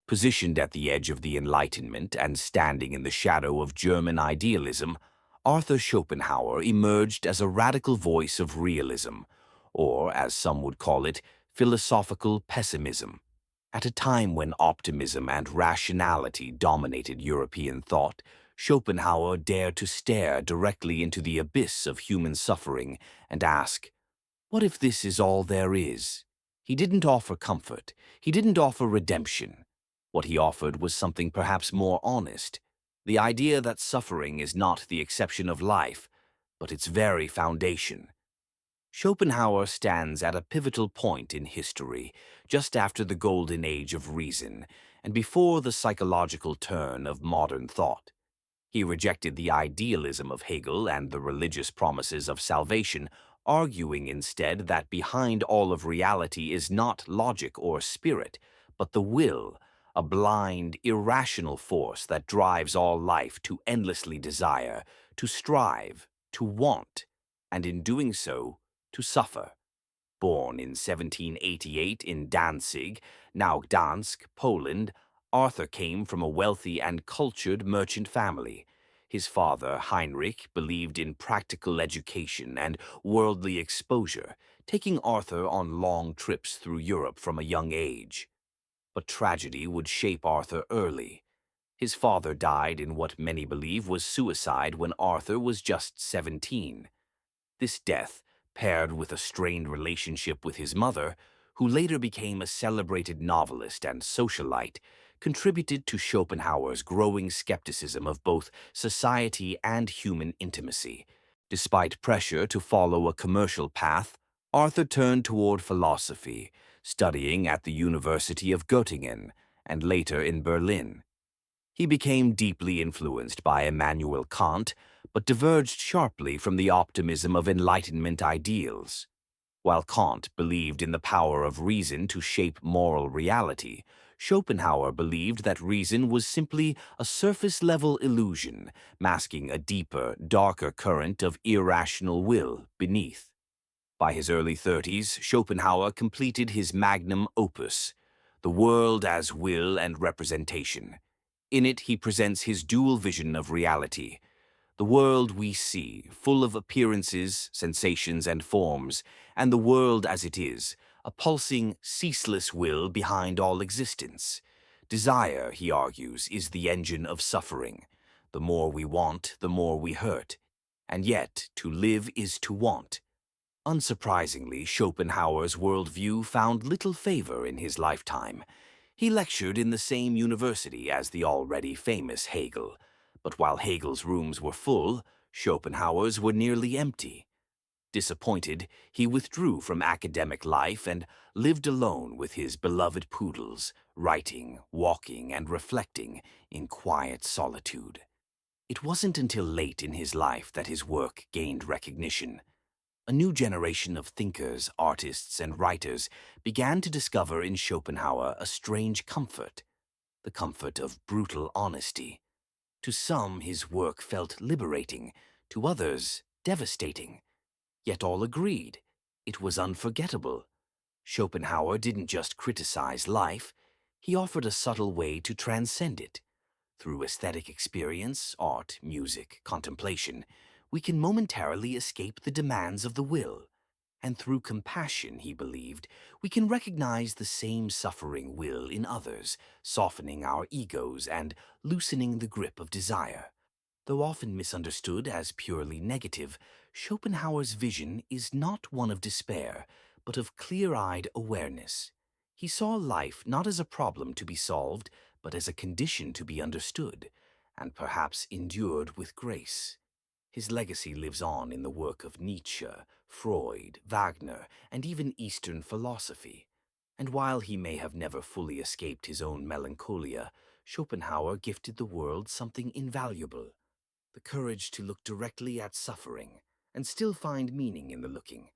Positioned at the edge of the Enlightenment and standing in the shadow of German idealism, Arthur Schopenhauer emerged as a radical voice of realism, or, as some would call it, philosophical pessimism. At a time when optimism and rationality dominated European thought, Schopenhauer dared to stare directly into the abyss of human suffering and ask, what if this is all there is? He didn't offer comfort. He didn't offer redemption. What he offered was something perhaps more honest, the idea that suffering is not the exception of life, but its very foundation. Schopenhauer stands at a pivotal point in history, just after the golden age of reason and before the psychological turn of modern thought. He rejected the idealism of Hegel and the religious promises of salvation, arguing instead that behind all of reality is not logic or spirit, but the will, a blind, irrational force that drives all life to endlessly desire, to strive, to want, and in doing so, to suffer. Born in 1788 in Danzig, now Gdansk, Poland, Arthur came from a wealthy and cultured merchant family. His father, Heinrich, believed in practical education and worldly exposure, taking Arthur on long trips through Europe from a young age. But tragedy would shape Arthur early. His father died in what many believe was suicide when Arthur was just 17. This death, paired with a strained relationship with his mother, who later became a celebrated novelist and socialite, contributed to Schopenhauer's growing skepticism of both society and human intimacy. Despite pressure to follow a commercial path, Arthur turned toward philosophy, studying at the University of Göttingen and later in Berlin. He became deeply influenced by Immanuel Kant, but diverged sharply from the optimism of Enlightenment ideals. While Kant believed in the power of reason to shape moral reality, Schopenhauer believed that reason was simply a surface-level illusion, masking a deeper, darker current of irrational will beneath. By his early 30s, Schopenhauer completed his magnum opus, The World as Will and Representation. In it, he presents his dual vision of reality. The world we see, full of appearances, sensations, and forms, and the world as it is, a pulsing, ceaseless will behind all existence. Desire, he argues, is the engine of suffering. The more we want, the more we hurt. And yet, to live is to want. Unsurprisingly, Schopenhauer's worldview found little favor in his lifetime. He lectured in the same university as the already famous Hegel. But while Hegel's rooms were full, Schopenhauer's were nearly empty. Disappointed, he withdrew from academic life and lived alone with his beloved poodles, writing, walking, and reflecting in quiet solitude. It wasn't until late in his life that his work gained recognition. A new generation of thinkers, artists, and writers began to discover in Schopenhauer a strange comfort, the comfort of brutal honesty. To some, his work felt liberating, to others, devastating. Yet all agreed, it was unforgettable. Schopenhauer didn't just criticize life, he offered a subtle way to transcend it. Through aesthetic experience, art, music, contemplation, we can momentarily escape the demands of the will. And through compassion, he believed, we can recognize the same suffering will in others, softening our egos and loosening the grip of desire. Though often misunderstood as purely negative, Schopenhauer's vision is not one of despair, but of clear-eyed awareness. He saw life not as a problem to be solved, but as a condition to be understood, and perhaps endured with grace. His legacy lives on in the work of Nietzsche, Freud, Wagner, and even Eastern philosophy. And while he may have never fully escaped his own melancholia, Schopenhauer gifted the world something invaluable: the courage to look directly at suffering and still find meaning in the looking.